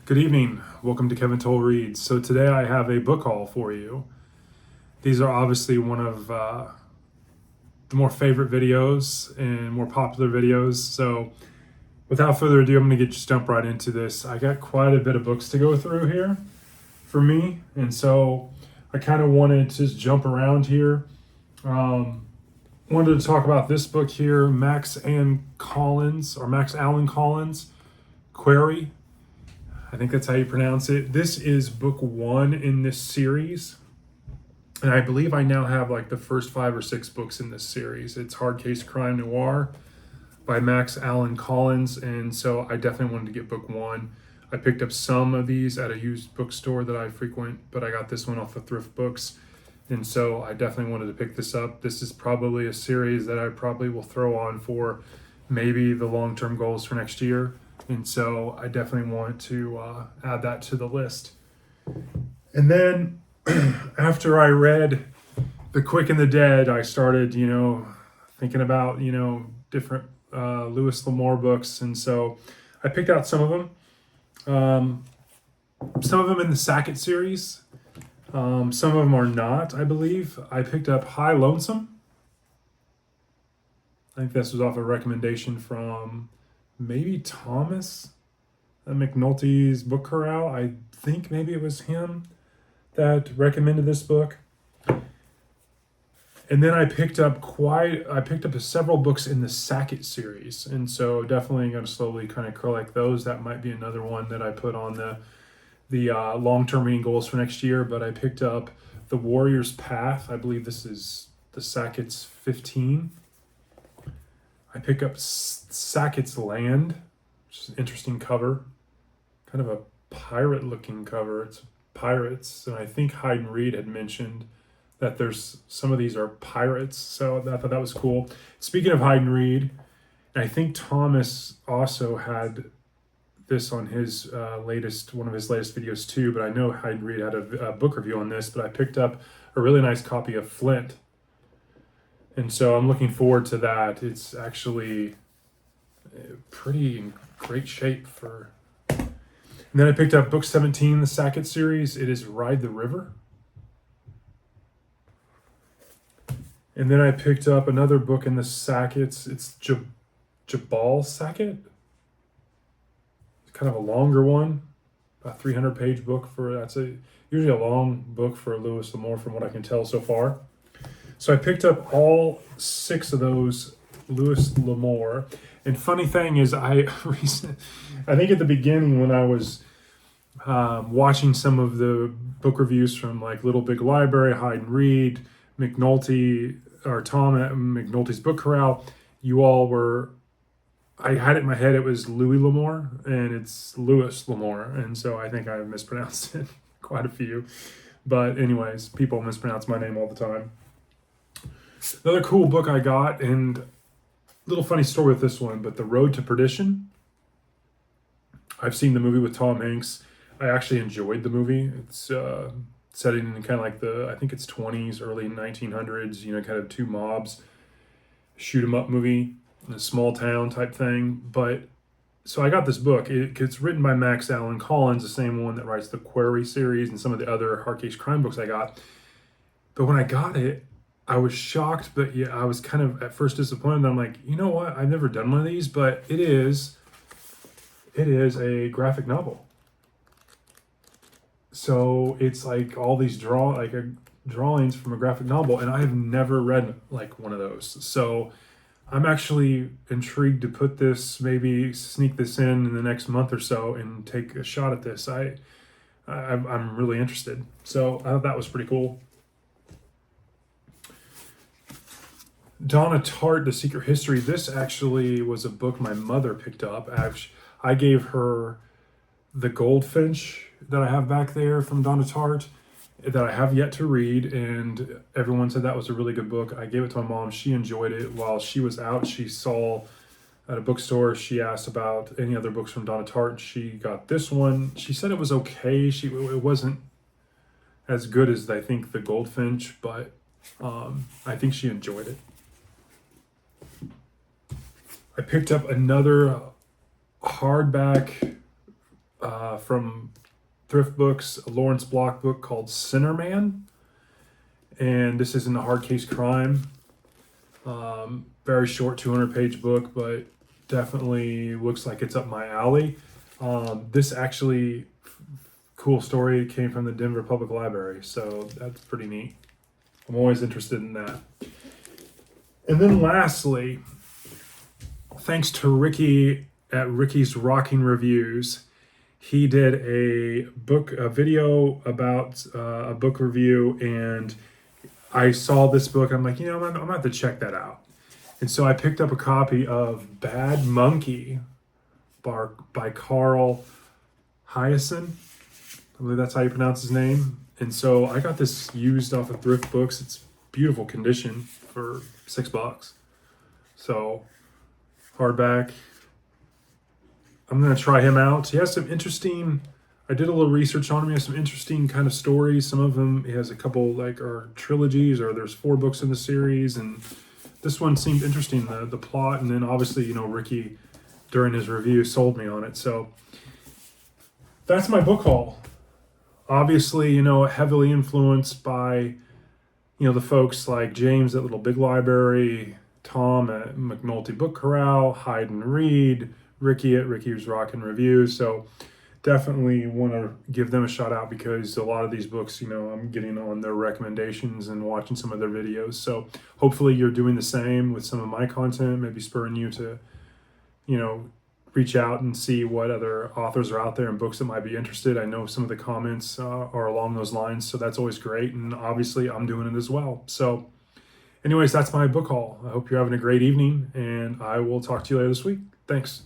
Good evening. Welcome to Kevin Toll Reads. So today I have a book haul for you. These are obviously one of the more favorite videos and more popular videos. So without further ado, I'm going to just jump right into this. I got quite a bit of books to go through here for me. And so I kind of wanted to just jump around here. Wanted to talk about this book here, Max Allen Collins, Query. I think that's how you pronounce it. This is book one in this series. And I believe I now have like the first 5 or 6 books in this series. It's Hard Case Crime Noir by Max Allen Collins. And so I definitely wanted to get book one. I picked up some of these at a used bookstore that I frequent, but I got this one off of Thrift Books. And so I definitely wanted to pick this up. This is probably a series that I probably will throw on for maybe the long-term goals for next year. And so I definitely want to add that to the list. And then after I read The Quick and the Dead, I started, thinking about, different Louis L'Amour books. And so I picked out some of them. Some of them in the Sackett series. Some of them are not, I believe. I picked up High Lonesome. I think this was off a recommendation from maybe Thomas at McNulty's Book Corral. I think maybe it was him that recommended this book. And then I picked up several books in the Sackett series. And so definitely going to slowly kind of collect those. That might be another one that I put on the long-term reading goals for next year. But I picked up The Warrior's Path. I believe this is the Sackett's 15. I pick up Sackett's Land, which is an interesting cover. Kind of a pirate-looking cover. It's pirates, and I think Hyde and Reed had mentioned that there's some of these are pirates, so I thought that was cool. Speaking of Hyde and Reed, I think Thomas also had this on his one of his latest videos too, but I know Hyde and Reed had a book review on this, but I picked up a really nice copy of Flint. And so I'm looking forward to that. It's actually pretty in great shape for... And then I picked up book 17, the Sackett series. It is Ride the River. And then I picked up another book in the Sacketts. It's Jabal Sackett. It's kind of a longer one, about 300-page book usually a long book for Louis L'Amour from what I can tell so far. So I picked up all 6 of those Louis L'Amour. And funny thing is, I think at the beginning when I was watching some of the book reviews from like Little Big Library, Hyde and Reed, McNulty, or Tom at McNulty's Book Corral, I had it in my head it was Louis L'Amour, and it's Louis L'Amour. And so I think I mispronounced it quite a few. But anyways, people mispronounce my name all the time. Another cool book I got, and a little funny story with this one, but The Road to Perdition. I've seen the movie with Tom Hanks. I actually enjoyed the movie. It's setting in kind of like I think it's 20s, early 1900s, kind of 2 mobs, shoot 'em up movie in a small town type thing. But so I got this book. It's written by Max Allen Collins, the same one that writes the Query series and some of the other Hard Case Crime books I got. But when I got it, I was shocked, but yeah, I was kind of at first disappointed. I'm like, you know what? I've never done one of these, but it is a graphic novel. So it's like all these drawings from a graphic novel, and I have never read like one of those. So I'm actually intrigued to maybe sneak this in the next month or so and take a shot at this. I'm really interested. So I thought that was pretty cool. Donna Tartt, The Secret History. This actually was a book my mother picked up. I gave her The Goldfinch that I have back there from Donna Tartt that I have yet to read, and everyone said that was a really good book. I gave it to my mom. She enjoyed it. While she was out, she saw at a bookstore, she asked about any other books from Donna Tartt. She got this one. She said it was okay. It wasn't as good as I think The Goldfinch, but I think she enjoyed it. I picked up another hardback from Thrift Books, a Lawrence Block book called Sinner Man. And this isn't a hard case crime. Very short 200-page book, but definitely looks like it's up my alley. This actually, cool story, came from the Denver Public Library, so that's pretty neat. I'm always interested in that. And then lastly, thanks to Ricky at Ricky's Rocking Reviews, he did a video about a book review, and I saw this book. I'm like, I'm gonna have to check that out. And so I picked up a copy of Bad Monkey by Carl Hiaasen. I believe that's how you pronounce his name. And so I got this used off of Thrift Books. It's beautiful condition for $6. So hardback. I'm gonna try him out. He has some interesting. I did a little research on him. He has some interesting kind of stories. Some of them, he has a couple are trilogies, or there's 4 books in the series, and this one seemed interesting, the plot, and then obviously, Ricky, during his review, sold me on it. So that's my book haul. Obviously, heavily influenced by, the folks like James at Little Big Library, Tom at McNulty Book Corral, Hayden Reed, Ricky at Ricky's Rockin' Reviews. So definitely want to give them a shout out, because a lot of these books, I'm getting on their recommendations and watching some of their videos. So hopefully you're doing the same with some of my content, maybe spurring you to, reach out and see what other authors are out there and books that might be interested. I know some of the comments are along those lines, so that's always great. And obviously I'm doing it as well. So anyways, that's my book haul. I hope you're having a great evening, and I will talk to you later this week. Thanks.